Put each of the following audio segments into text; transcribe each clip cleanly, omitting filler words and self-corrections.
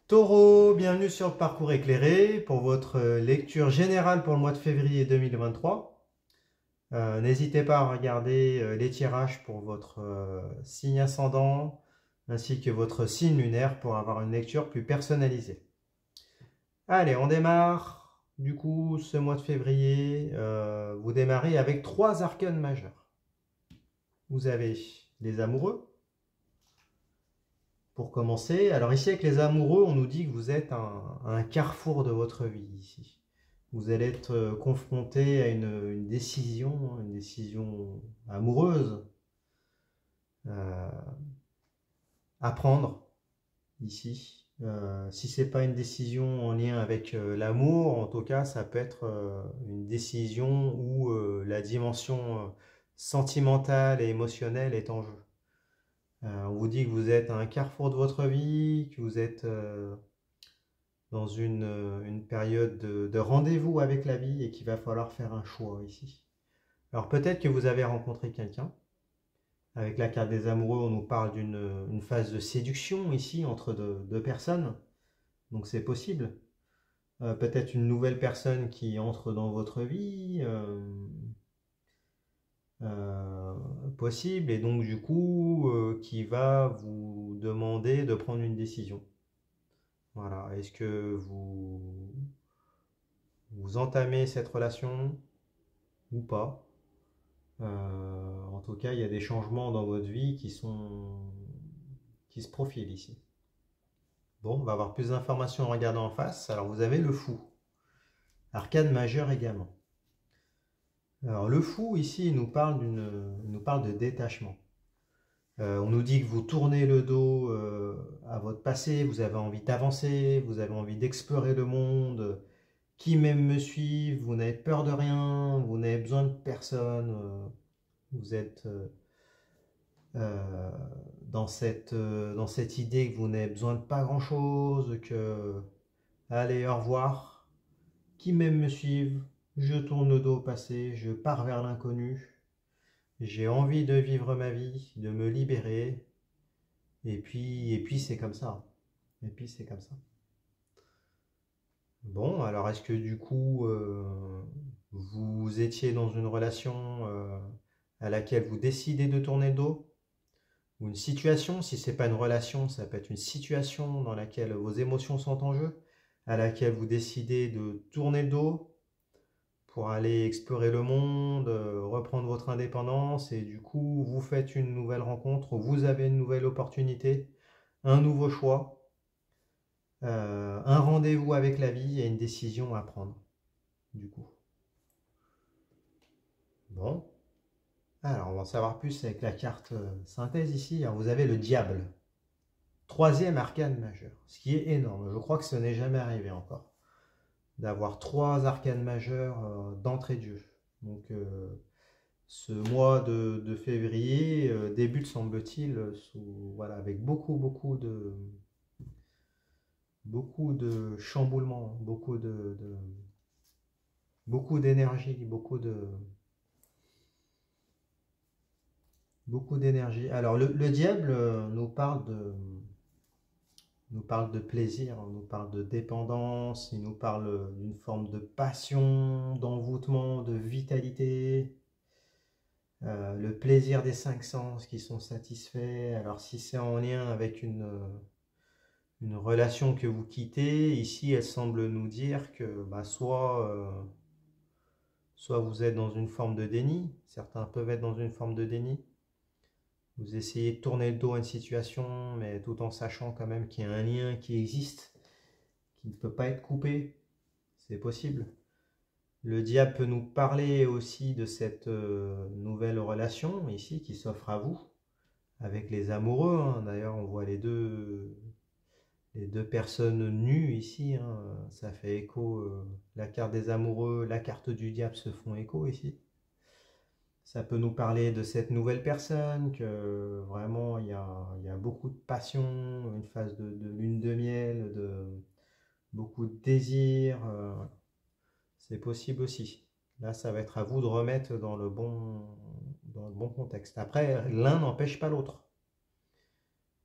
Taureau, bienvenue sur le parcours éclairé pour votre lecture générale pour le mois de février 2023. N'hésitez pas à regarder les tirages pour votre signe ascendant ainsi que votre signe lunaire pour avoir une lecture plus personnalisée. Allez, on démarre. Du coup, ce mois de février, vous démarrez avec 3 arcanes majeures. Vous avez les amoureux. Pour commencer, alors ici avec les amoureux, on nous dit que vous êtes à un carrefour de votre vie ici. Vous allez être confronté à une décision amoureuse euh, à prendre ici. Si c'est pas une décision en lien avec l'amour, en tout cas, ça peut être une décision où la dimension sentimentale et émotionnelle est en jeu. On vous dit que vous êtes à un carrefour de votre vie, que vous êtes dans une période de rendez-vous avec la vie et qu'il va falloir faire un choix ici. Alors peut-être que vous avez rencontré quelqu'un. Avec la carte des amoureux, on nous parle d'une phase de séduction ici entre deux personnes. Donc c'est possible. Peut-être une nouvelle personne qui entre dans votre vie. Possible. Et donc du coup, qui va vous demander de prendre une décision. Voilà. Est-ce que vous entamez cette relation ou pas? En tout cas, il y a des changements dans votre vie qui se profilent ici. Bon, on va avoir plus d'informations en regardant en face. Alors, vous avez le fou. Arcane majeur également. Alors, le fou, ici, il nous parle de détachement. On nous dit que vous tournez le dos à votre passé, vous avez envie d'avancer, vous avez envie d'explorer le monde. Qui même me suivre, vous n'avez peur de rien, vous n'avez besoin de personne. Vous êtes euh, dans cette idée que vous n'avez besoin de pas grand-chose, que allez, au revoir, qui m'aime me suivre, je tourne le dos au passé, je pars vers l'inconnu, j'ai envie de vivre ma vie, de me libérer, et puis c'est comme ça. Et puis c'est comme ça. Bon, alors est-ce que du coup, vous étiez dans une relation à laquelle vous décidez de tourner le dos? Ou une situation, si c'est pas une relation, ça peut être une situation dans laquelle vos émotions sont en jeu, à laquelle vous décidez de tourner le dos pour aller explorer le monde, reprendre votre indépendance, et du coup vous faites une nouvelle rencontre, vous avez une nouvelle opportunité, un nouveau choix, un rendez-vous avec la vie et une décision à prendre, du coup. Bon, alors on va en savoir plus avec la carte synthèse ici. Alors, vous avez le diable. Troisième arcane majeur, ce qui est énorme. Je crois que ce n'est jamais arrivé encore d'avoir 3 arcanes majeures d'entrée de jeu. Donc ce mois de février débute, semble-t-il, voilà, avec beaucoup de chamboulements, beaucoup d'énergie, beaucoup d'énergie. Alors le diable nous parle de plaisir, on nous parle de dépendance, il nous parle d'une forme de passion, d'envoûtement, de vitalité, le plaisir des 5 sens qui sont satisfaits. Alors si c'est en lien avec une relation que vous quittez, ici elle semble nous dire que soit vous êtes dans une forme de déni, certains peuvent être dans une forme de déni, vous essayez de tourner le dos à une situation, mais tout en sachant quand même qu'il y a un lien qui existe, qui ne peut pas être coupé. C'est possible. Le diable peut nous parler aussi de cette nouvelle relation ici qui s'offre à vous, avec les amoureux. Hein. D'ailleurs, on voit les deux personnes nues ici. Hein. Ça fait écho. La carte des amoureux, la carte du diable se font écho ici. Ça peut nous parler de cette nouvelle personne, que vraiment il y a beaucoup de passion, une phase de lune de miel, beaucoup de désir. C'est possible aussi. Là, ça va être à vous de remettre dans le bon contexte. Après, l'un n'empêche pas l'autre.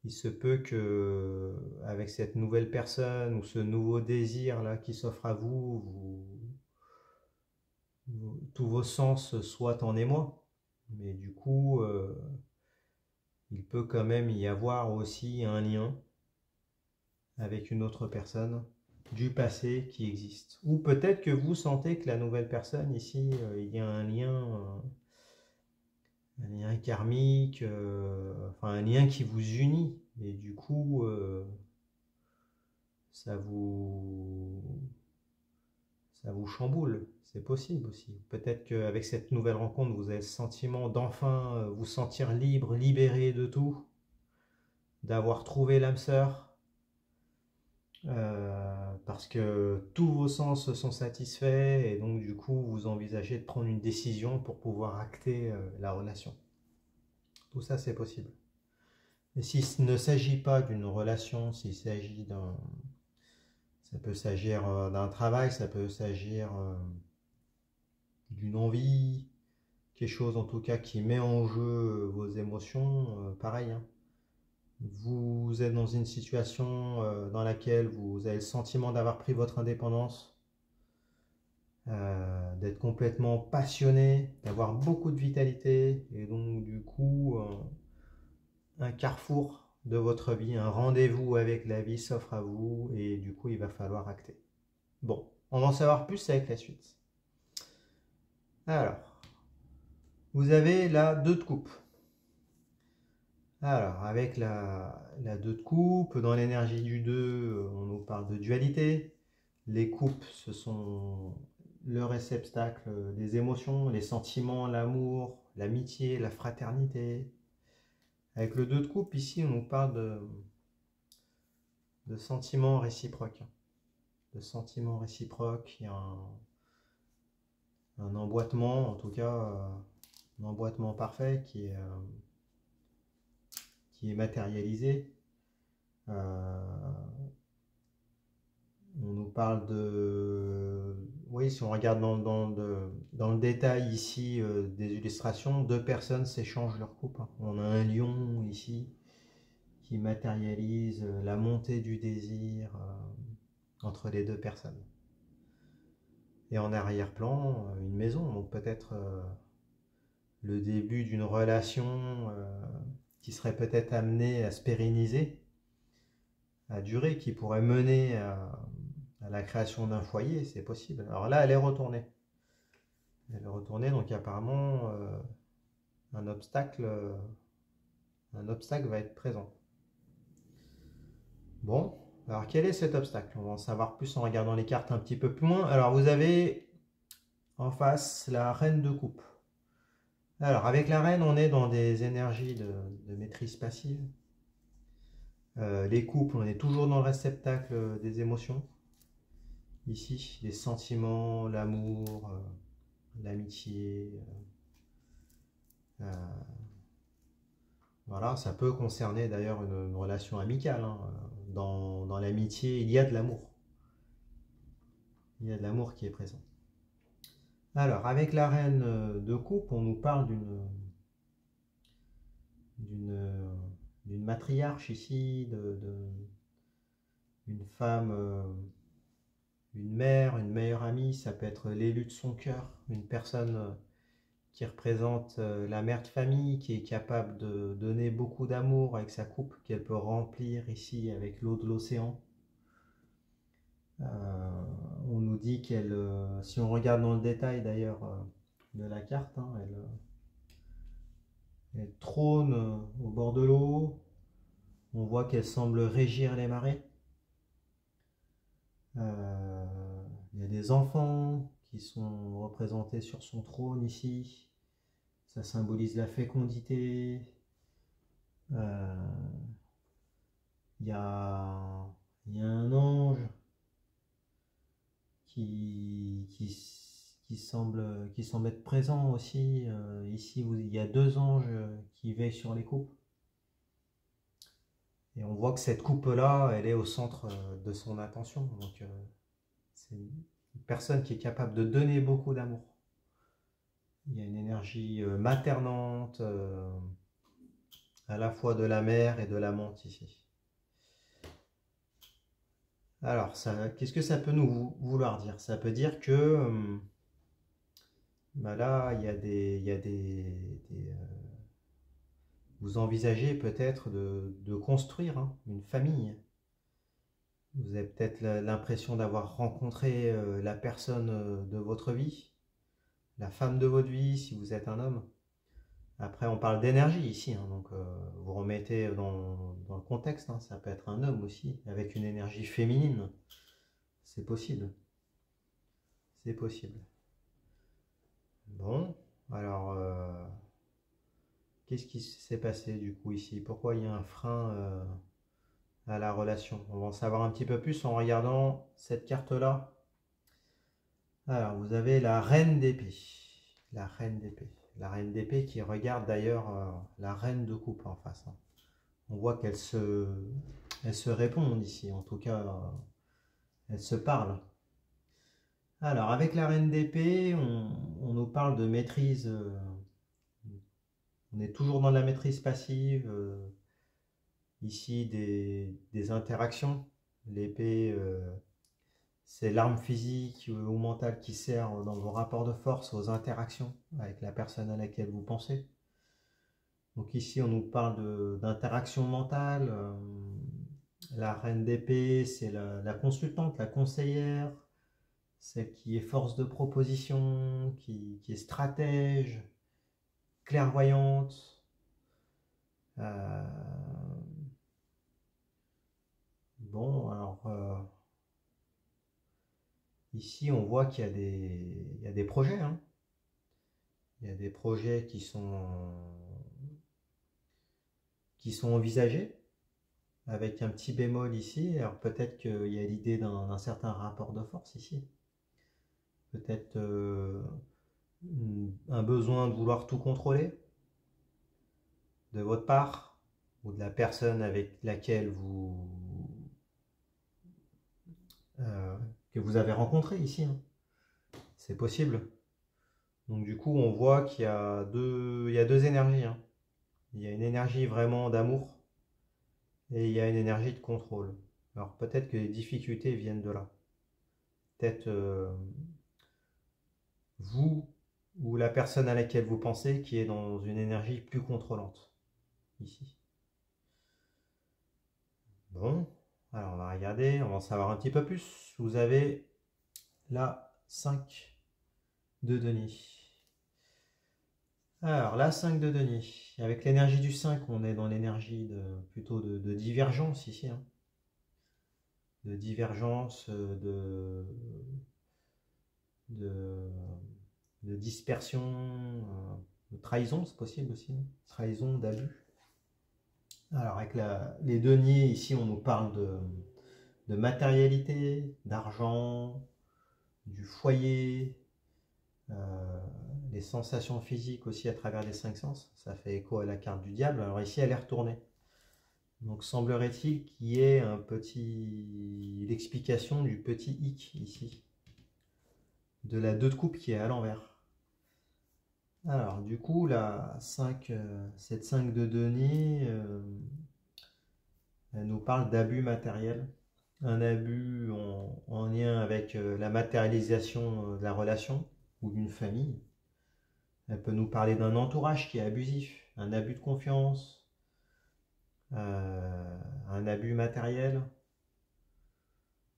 il se peut que avec cette nouvelle personne ou ce nouveau désir là qui s'offre à vous, tous vos sens soient en émoi. Mais du coup, il peut quand même y avoir aussi un lien avec une autre personne du passé qui existe. Ou peut-être que vous sentez que la nouvelle personne ici, il y a un lien karmique, enfin un lien qui vous unit. Et du coup, ça vous, ça vous chamboule. C'est possible aussi. Peut-être qu'avec cette nouvelle rencontre, vous avez le sentiment d'enfin vous sentir libre, libéré de tout, d'avoir trouvé l'âme sœur, parce que tous vos sens sont satisfaits et donc du coup vous envisagez de prendre une décision pour pouvoir acter la relation. Tout ça c'est possible. Et s'il ne s'agit pas d'une relation, s'il s'agit d'un... Ça peut s'agir d'un travail, ça peut s'agir d'une envie, quelque chose en tout cas qui met en jeu vos émotions, pareil, hein. Vous êtes dans une situation dans laquelle vous avez le sentiment d'avoir pris votre indépendance, d'être complètement passionné, d'avoir beaucoup de vitalité, et donc du coup, un carrefour de votre vie, un rendez-vous avec la vie s'offre à vous, et du coup, il va falloir acter. Bon, on va en savoir plus avec la suite. Alors, vous avez la 2 de coupe. Alors, avec la 2 de coupe, dans l'énergie du 2, on nous parle de dualité. Les coupes, ce sont le réceptacle des émotions, les sentiments, l'amour, l'amitié, la fraternité. Avec le 2 de coupe, ici, on nous parle de sentiments réciproques. De sentiments réciproques, il y a un emboîtement, en tout cas, un emboîtement parfait qui est matérialisé. On nous parle de... Oui, si on regarde dans le détail ici des illustrations, 2 personnes s'échangent leur coupe, hein. On a un lion ici qui matérialise la montée du désir entre les 2 personnes. Et en arrière-plan, une maison, donc peut-être le début d'une relation qui serait peut-être amenée à se pérenniser, à durer, qui pourrait mener à la création d'un foyer, c'est possible. Alors là, elle est retournée. Elle est retournée, donc apparemment, un obstacle va être présent. Bon, alors quel est cet obstacle? On va en savoir plus en regardant les cartes un petit peu plus loin. Alors vous avez en face la reine de coupe. Alors avec la reine, on est dans des énergies de maîtrise passive. Les couples, on est toujours dans le réceptacle des émotions. Ici, les sentiments, l'amour, l'amitié. Voilà, ça peut concerner d'ailleurs une relation amicale, hein. Dans l'amitié, il y a de l'amour. Il y a de l'amour qui est présent. Alors, avec la reine de coupe, on nous parle d'une matriarche ici, d'une femme, une mère, une meilleure amie. Ça peut être l'élu de son cœur, une personne qui représente la mère de famille, qui est capable de donner beaucoup d'amour avec sa coupe, qu'elle peut remplir ici avec l'eau de l'océan. On nous dit qu'elle, si on regarde dans le détail d'ailleurs de la carte, hein, elle trône au bord de l'eau. On voit qu'elle semble régir les marées. Il y a des enfants qui sont représentés sur son trône ici. Ça symbolise la fécondité. Il y a un ange qui semble être présent aussi. Ici, il y a 2 anges qui veillent sur les coupes. Et on voit que cette coupe-là, elle est au centre de son attention. Donc, c'est une personne qui est capable de donner beaucoup d'amour. Il y a une énergie maternante, à la fois de la mère et de l'amante ici. Alors, qu'est-ce que ça peut nous vouloir dire? Ça peut dire que bah là, vous envisagez peut-être de construire une famille. Vous avez peut-être l'impression d'avoir rencontré la personne de votre vie, la femme de votre vie si vous êtes un homme. Après, on parle d'énergie ici, donc vous remettez dans le contexte, ça peut être un homme aussi, avec une énergie féminine. C'est possible. C'est possible. Bon, alors, qu'est-ce qui s'est passé du coup ici? Pourquoi il y a un frein à la relation? On va en savoir un petit peu plus en regardant cette carte-là. Alors, vous avez la reine d'épée. La reine d'épée. La reine d'épée qui regarde d'ailleurs la reine de coupe en face. On voit qu'elles se répondent ici. En tout cas, elles se parlent. Alors, avec la reine d'épée, on nous parle de maîtrise. On est toujours dans la maîtrise passive. Ici, des interactions. L'épée, c'est l'arme physique ou mentale qui sert dans vos rapports de force, aux interactions avec la personne à laquelle vous pensez. Donc ici, on nous parle d'interaction mentale. La reine d'épée, c'est la consultante, la conseillère, celle qui est force de proposition, qui est stratège, clairvoyante. Euh, Bon, alors ici on voit qu'il y a des projets. Il y a des projets qui sont envisagés avec un petit bémol ici. Alors peut-être qu'il y a l'idée d'un certain rapport de force ici. Peut-être un besoin de vouloir tout contrôler de votre part ou de la personne avec laquelle que vous avez rencontré ici. C'est possible. Donc du coup, on voit il y a deux énergies. Il y a une énergie vraiment d'amour et il y a une énergie de contrôle. Alors peut-être que les difficultés viennent de là. Peut-être vous ou la personne à laquelle vous pensez qui est dans une énergie plus contrôlante ici. Bon, alors on va regarder, on va en savoir un petit peu plus. Vous avez la 5 de denier. Alors, la 5 de denier. Avec l'énergie du 5, on est dans l'énergie plutôt de divergence ici. De divergence, de, de dispersion, de trahison, c'est possible aussi. Trahison, d'abus. Alors, avec les deniers, ici, on nous parle de matérialité, d'argent, du foyer, les sensations physiques aussi à travers les cinq sens. Ça fait écho à la carte du diable. Alors ici, elle est retournée. Donc semblerait-il qu'il y ait l'explication du petit hic ici, de la 2 de coupe qui est à l'envers. Alors du coup, cette 5 de denier, elle nous parle d'abus matériel. Un abus en lien avec la matérialisation de la relation ou d'une famille. Elle peut nous parler d'un entourage qui est abusif, un abus de confiance, un abus matériel.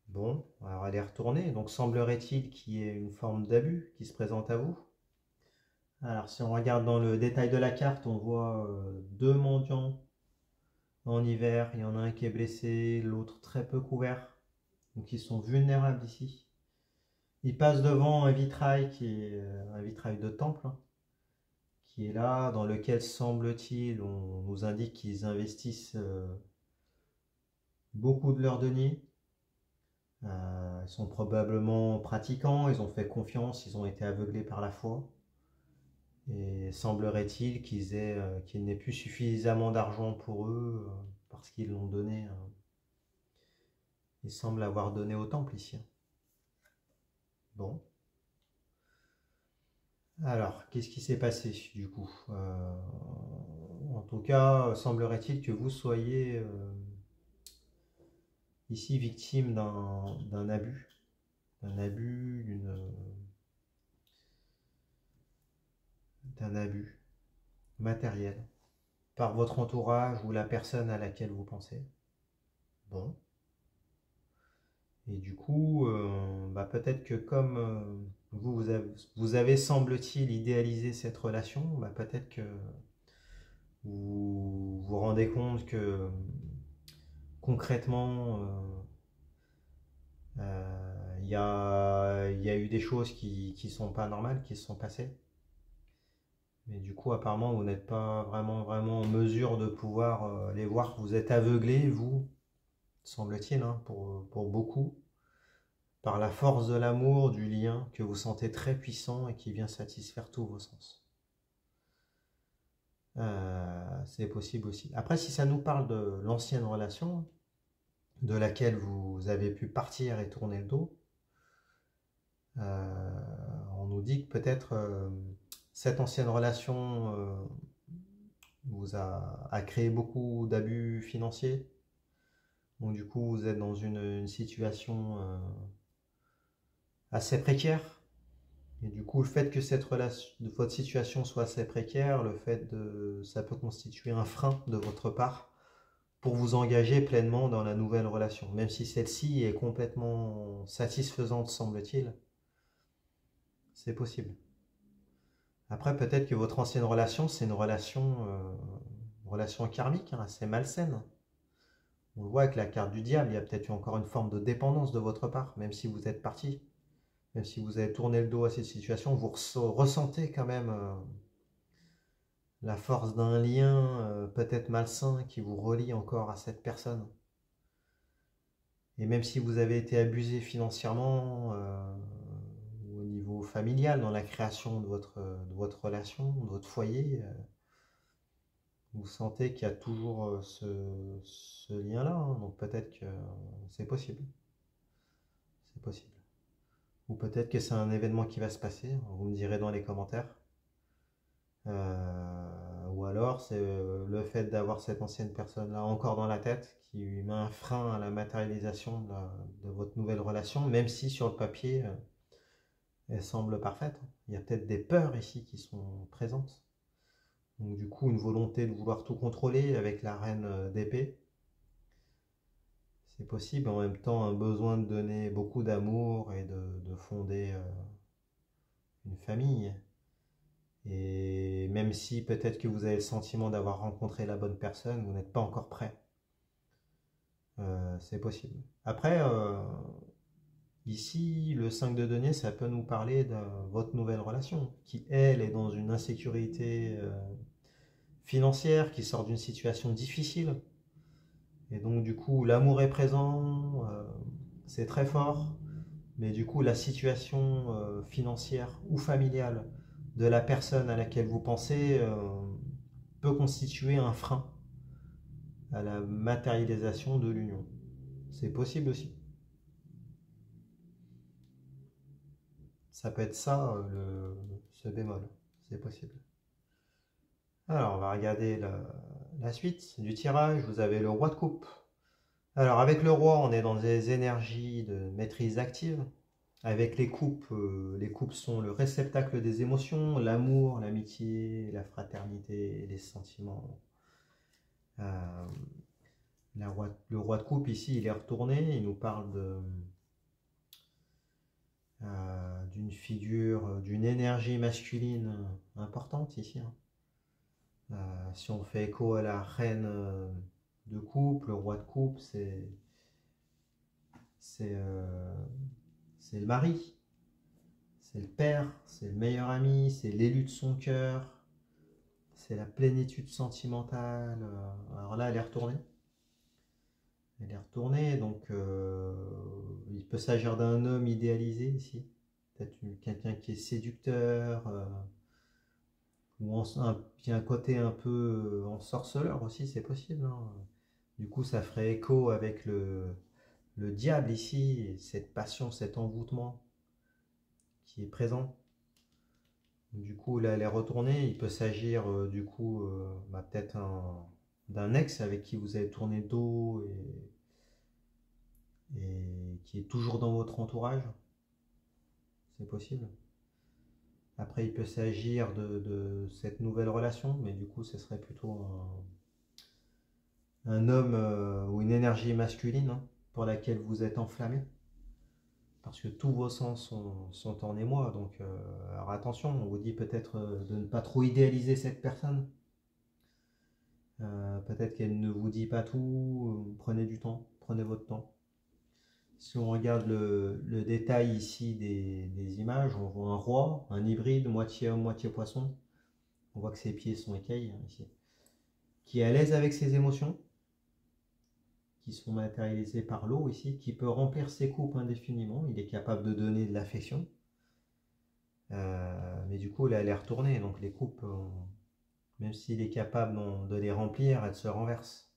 Bon, alors elle est retournée, donc semblerait-il qu'il y ait une forme d'abus qui se présente à vous. Alors si on regarde dans le détail de la carte, on voit deux mendiants en hiver. Il y en a un qui est blessé, l'autre très peu couvert. Donc ils sont vulnérables ici. Ils passent devant un vitrail qui est un vitrail de temple, qui est là, dans lequel semble-t-il, on nous indique qu'ils investissent beaucoup de leurs deniers. Ils sont probablement pratiquants, ils ont fait confiance, ils ont été aveuglés par la foi. Et semblerait-il qu'il n'ait plus suffisamment d'argent pour eux parce qu'ils l'ont donné. Ils semblent l'avoir donné au temple ici. Bon. Alors, qu'est-ce qui s'est passé du coup En tout cas, semblerait-il que vous soyez ici victime d'un abus. D'un abus, d'un abus matériel par votre entourage ou la personne à laquelle vous pensez. Bon. Et du coup, peut-être que comme vous avez semble-t-il, idéalisé cette relation, peut-être que vous vous rendez compte que concrètement, il y a eu des choses qui sont pas normales, qui se sont passées. Mais du coup, apparemment, vous n'êtes pas vraiment en mesure de pouvoir les voir. Vous êtes aveuglé, vous, semble-t-il, hein, pour beaucoup, par la force de l'amour, du lien que vous sentez très puissant et qui vient satisfaire tous vos sens. C'est possible aussi. Après, si ça nous parle de l'ancienne relation, de laquelle vous avez pu partir et tourner le dos, on nous dit que peut-être cette ancienne relation a créé beaucoup d'abus financiers. Donc du coup, vous êtes dans une situation assez précaire. Et du coup, le fait que votre situation soit assez précaire, ça peut constituer un frein de votre part pour vous engager pleinement dans la nouvelle relation. Même si celle-ci est complètement satisfaisante, semble-t-il, c'est possible. Après, peut-être que votre ancienne relation, c'est une relation karmique, hein, assez malsaine. On le voit avec la carte du diable, il y a peut-être encore une forme de dépendance de votre part, même si vous êtes parti. Même si vous avez tourné le dos à cette situation, vous ressentez quand même la force d'un lien peut-être malsain qui vous relie encore à cette personne. Et même si vous avez été abusé financièrement ou au niveau familial dans la création de votre relation, de votre foyer, vous sentez qu'il y a toujours ce lien-là. Hein. Donc peut-être que c'est possible. C'est possible. Ou peut-être que c'est un événement qui va se passer. Vous me direz dans les commentaires. Ou alors c'est le fait d'avoir cette ancienne personne-là encore dans la tête qui met un frein à la matérialisation de votre nouvelle relation, même si sur le papier elle semble parfaite. Il y a peut-être des peurs ici qui sont présentes. Donc du coup une volonté de vouloir tout contrôler avec la reine d'épée. C'est possible, en même temps un besoin de donner beaucoup d'amour et de fonder une famille. Et même si peut-être que vous avez le sentiment d'avoir rencontré la bonne personne, vous n'êtes pas encore prêt. C'est possible. Après, ici, le 5 de denier, ça peut nous parler de votre nouvelle relation, qui, elle, est dans une insécurité financière, qui sort d'une situation difficile. Et donc, du coup, l'amour est présent, c'est très fort, mais du coup, la situation financière ou familiale de la personne à laquelle vous pensez peut constituer un frein à la matérialisation de l'union. C'est possible aussi. Ça peut être ça, ce bémol. C'est possible. Alors, on va regarder la suite du tirage. Vous avez le roi de coupe. Alors, avec le roi, on est dans des énergies de maîtrise active. Avec les coupes sont le réceptacle des émotions, l'amour, l'amitié, la fraternité, les sentiments. Le roi de coupe, ici, il est retourné. Il nous parle d'une figure, d'une énergie masculine importante ici. Hein. Si on fait écho à la reine de coupe, le roi de coupe, c'est le mari, c'est le père, c'est le meilleur ami, c'est l'élu de son cœur, c'est la plénitude sentimentale. Alors là, elle est retournée. Elle est retournée, donc il peut s'agir d'un homme idéalisé ici. Peut-être quelqu'un qui est séducteur, ou il y a un côté un peu ensorceleur aussi, c'est possible. Hein. Du coup, ça ferait écho avec le diable ici, cette passion, cet envoûtement qui est présent. Du coup, là, elle est retournée. Il peut s'agir du coup peut-être d'un ex avec qui vous avez tourné le dos et qui est toujours dans votre entourage. C'est possible. Après, il peut s'agir de cette nouvelle relation, mais du coup, ce serait plutôt un homme ou une énergie masculine hein, pour laquelle vous êtes enflammé. Parce que tous vos sens sont en émoi. Donc, alors attention, on vous dit peut-être de ne pas trop idéaliser cette personne. Peut-être qu'elle ne vous dit pas tout. Prenez du temps, prenez votre temps. Si on regarde le détail ici des images, on voit un roi, un hybride, moitié homme, moitié poisson. On voit que ses pieds sont écailles hein, ici. Qui est à l'aise avec ses émotions, qui sont matérialisées par l'eau ici, qui peut remplir ses coupes indéfiniment. Il est capable de donner de l'affection. Mais du coup, là, elle est retournée. Donc les coupes, même s'il est capable de les remplir, elles se renversent.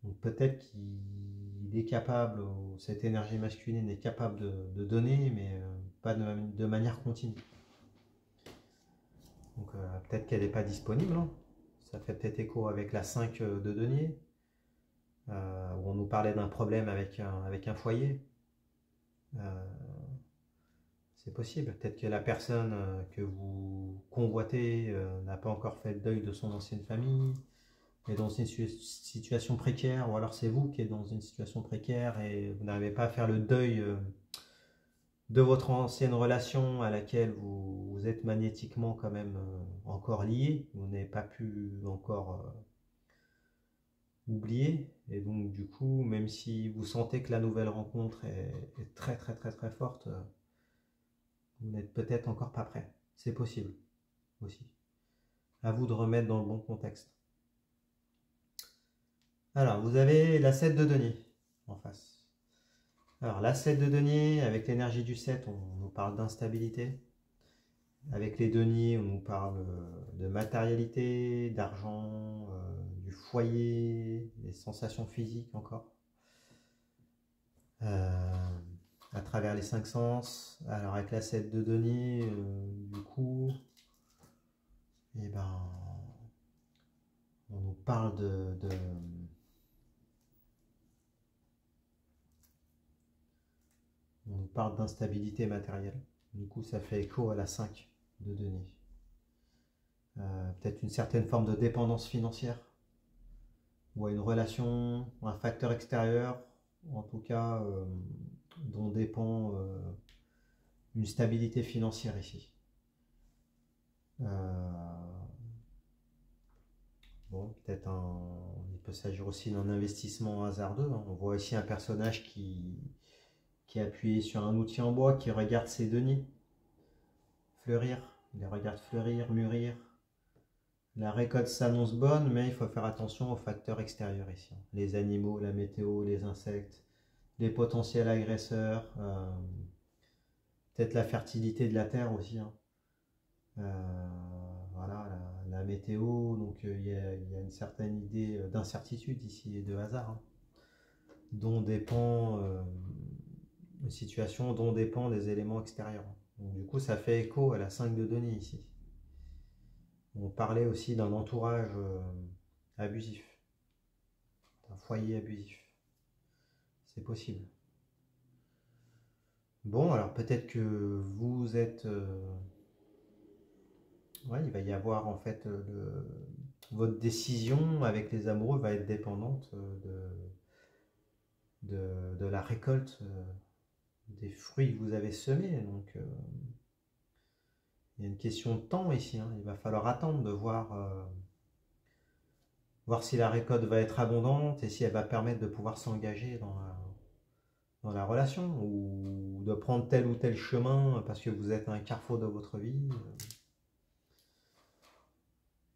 Donc peut-être qu'il est capable, ou cette énergie masculine est capable de donner, mais pas de manière continue. Donc peut-être qu'elle n'est pas disponible. Hein. Ça fait peut-être écho avec la 5 de denier, où on nous parlait d'un problème avec un foyer. C'est possible. Peut-être que la personne que vous convoitez n'a pas encore fait le deuil de son ancienne famille, est dans une situation précaire, ou alors c'est vous qui êtes dans une situation précaire et vous n'arrivez pas à faire le deuil de votre ancienne relation à laquelle vous êtes magnétiquement quand même encore lié. Vous n'avez pas pu encore oublier. Et donc du coup, même si vous sentez que la nouvelle rencontre est très très très très forte, vous n'êtes peut-être encore pas prêt. C'est possible aussi. À vous de remettre dans le bon contexte. Alors, vous avez la 7 de denier en face. Alors, la 7 de denier, avec l'énergie du 7, on nous parle d'instabilité. Avec les deniers, on nous parle de matérialité, d'argent, du foyer, des sensations physiques encore. À travers les 5 sens. Alors, avec la 7 de denier, du coup, eh ben, on nous parle on nous parle d'instabilité matérielle. Du coup, ça fait écho à la 5 de denier. Peut-être une certaine forme de dépendance financière, ou à une relation, un facteur extérieur, en tout cas, dont dépend une stabilité financière ici. Bon, peut-être il peut s'agir aussi d'un investissement hasardeux. Hein. On voit ici un personnage qui est appuyé sur un outil en bois, qui regarde ses deniers fleurir. Il les regarde fleurir, mûrir. La récolte s'annonce bonne, mais il faut faire attention aux facteurs extérieurs ici. Les animaux, la météo, les insectes, les potentiels agresseurs, peut-être la fertilité de la terre aussi. Hein. Voilà, la météo, donc il y a une certaine idée d'incertitude ici et de hasard, hein, dont dépend une situation, dont dépend des éléments extérieurs. Donc, du coup, ça fait écho à la 5 de denier ici. On parlait aussi d'un entourage abusif, d'un foyer abusif. C'est possible. Bon, alors peut-être que vous êtes... ouais, il va y avoir en fait... votre décision avec les amoureux va être dépendante de la récolte des fruits que vous avez semés. Donc, il y a une question de temps ici. Hein. Il va falloir attendre de voir si la récolte va être abondante et si elle va permettre de pouvoir s'engager dans la relation ou de prendre tel ou tel chemin parce que vous êtes à un carrefour de votre vie.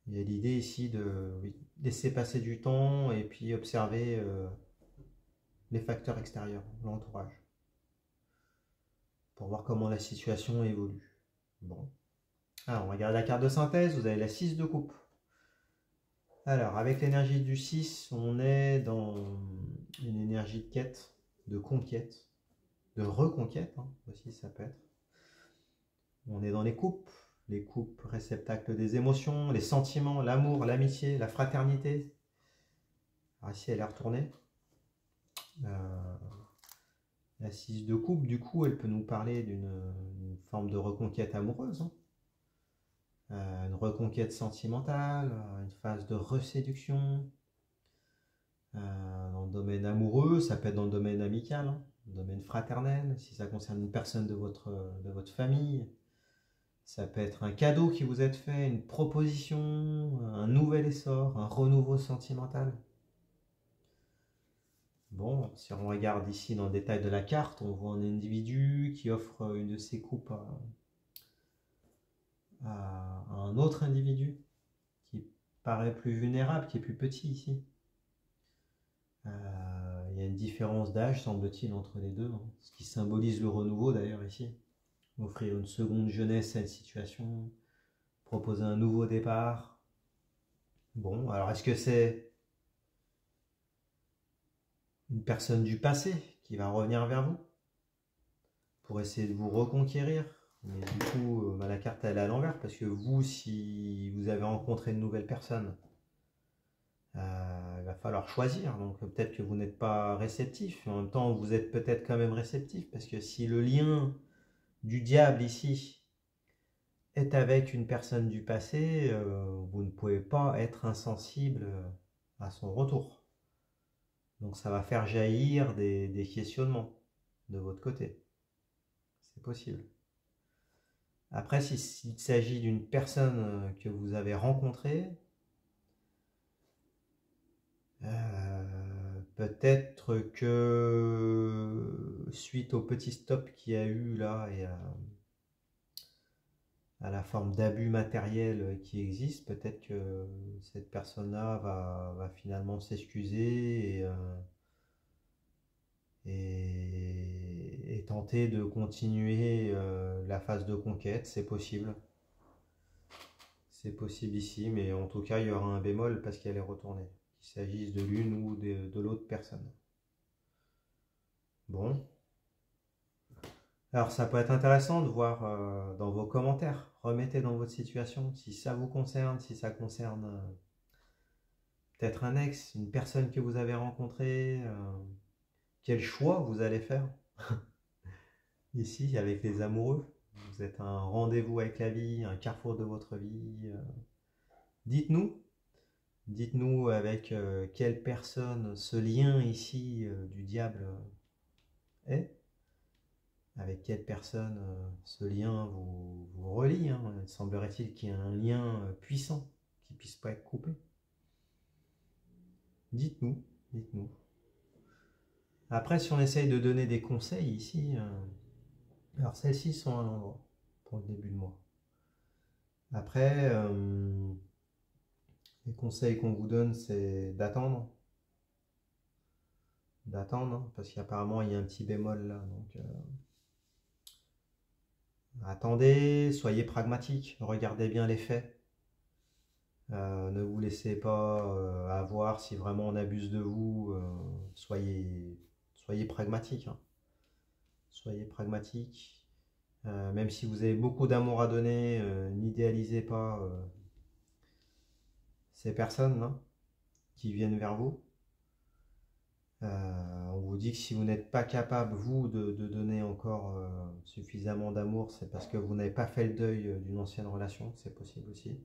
Il y a l'idée ici de laisser passer du temps et puis observer les facteurs extérieurs, l'entourage, pour voir comment la situation évolue. Bon. Alors, on regarde la carte de synthèse, vous avez la 6 de coupe. Alors, avec l'énergie du 6, on est dans une énergie de quête, de conquête, de reconquête, hein, aussi ça peut être. On est dans les coupes, les coupes réceptacles des émotions, les sentiments, l'amour, l'amitié, la fraternité. Alors ici, elle est retournée. La 6 de coupe, du coup, elle peut nous parler d'une forme de reconquête amoureuse, hein. Une reconquête sentimentale, une phase de reséduction. Dans le domaine amoureux, ça peut être dans le domaine amical, hein, le domaine fraternel, si ça concerne une personne de votre famille. Ça peut être un cadeau qui vous est fait, une proposition, un nouvel essor, un renouveau sentimental. Bon, si on regarde ici dans le détail de la carte, on voit un individu qui offre une de ses coupes à un autre individu qui paraît plus vulnérable, qui est plus petit ici. Il y a une différence d'âge, semble-t-il, entre les deux, hein, ce qui symbolise le renouveau d'ailleurs ici. Offrir une seconde jeunesse à une situation, proposer un nouveau départ. Bon, alors est-ce que c'est une personne du passé qui va revenir vers vous pour essayer de vous reconquérir? Mais du coup, la carte elle est à l'envers parce que vous, si vous avez rencontré une nouvelle personne, il va falloir choisir. Donc peut-être que vous n'êtes pas réceptif. En même temps, vous êtes peut-être quand même réceptif parce que si le lien du diable ici est avec une personne du passé, vous ne pouvez pas être insensible à son retour. Donc ça va faire jaillir des questionnements de votre côté. C'est possible. Après, s'il s'agit d'une personne que vous avez rencontrée, peut-être que suite au petit stop qu'il y a eu là et à la forme d'abus matériel qui existe, peut-être que cette personne-là va finalement s'excuser et tenter de continuer la phase de conquête. C'est possible. C'est possible ici, mais en tout cas, il y aura un bémol parce qu'elle est retournée, qu'il s'agisse de l'une ou de l'autre personne. Bon. Alors, ça peut être intéressant de voir dans vos commentaires. Remettez dans votre situation si ça vous concerne, si ça concerne peut-être un ex, une personne que vous avez rencontrée. Quel choix vous allez faire ici avec les amoureux. Vous êtes un rendez-vous avec la vie, un carrefour de votre vie. Dites-nous avec quelle personne ce lien ici du diable est. Avec quelle personne ce lien vous relie, hein. Il semblerait-il qu'il y ait un lien puissant qui ne puisse pas être coupé. Dites-nous. Après, si on essaye de donner des conseils ici, alors celles-ci sont à l'endroit pour le début de mois. Après, les conseils qu'on vous donne, c'est d'attendre. Parce qu'apparemment, il y a un petit bémol là. Donc, attendez, soyez pragmatique, regardez bien les faits. Ne vous laissez pas avoir si vraiment on abuse de vous. Soyez pragmatique, hein. Soyez pragmatique. Même si vous avez beaucoup d'amour à donner, n'idéalisez pas ces personnes-là qui viennent vers vous. On vous dit que si vous n'êtes pas capable, vous, de donner encore suffisamment d'amour, c'est parce que vous n'avez pas fait le deuil d'une ancienne relation, c'est possible aussi.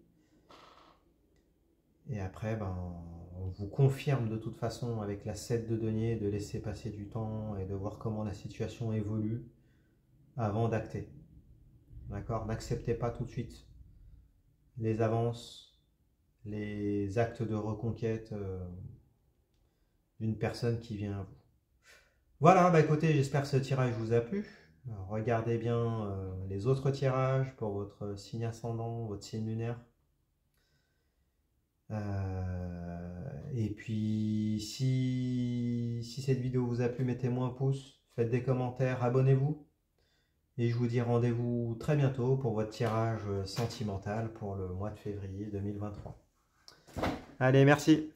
Et après, on vous confirme de toute façon avec la 7 de denier de laisser passer du temps et de voir comment la situation évolue avant d'acter. D'accord? N'acceptez pas tout de suite les avances, les actes de reconquête d'une personne qui vient à vous. Voilà, écoutez, j'espère que ce tirage vous a plu. Alors, regardez bien les autres tirages pour votre signe ascendant, votre signe lunaire. Et puis, si cette vidéo vous a plu, mettez-moi un pouce, faites des commentaires, abonnez-vous. Et je vous dis rendez-vous très bientôt pour votre tirage sentimental pour le mois de février 2023. Allez, merci.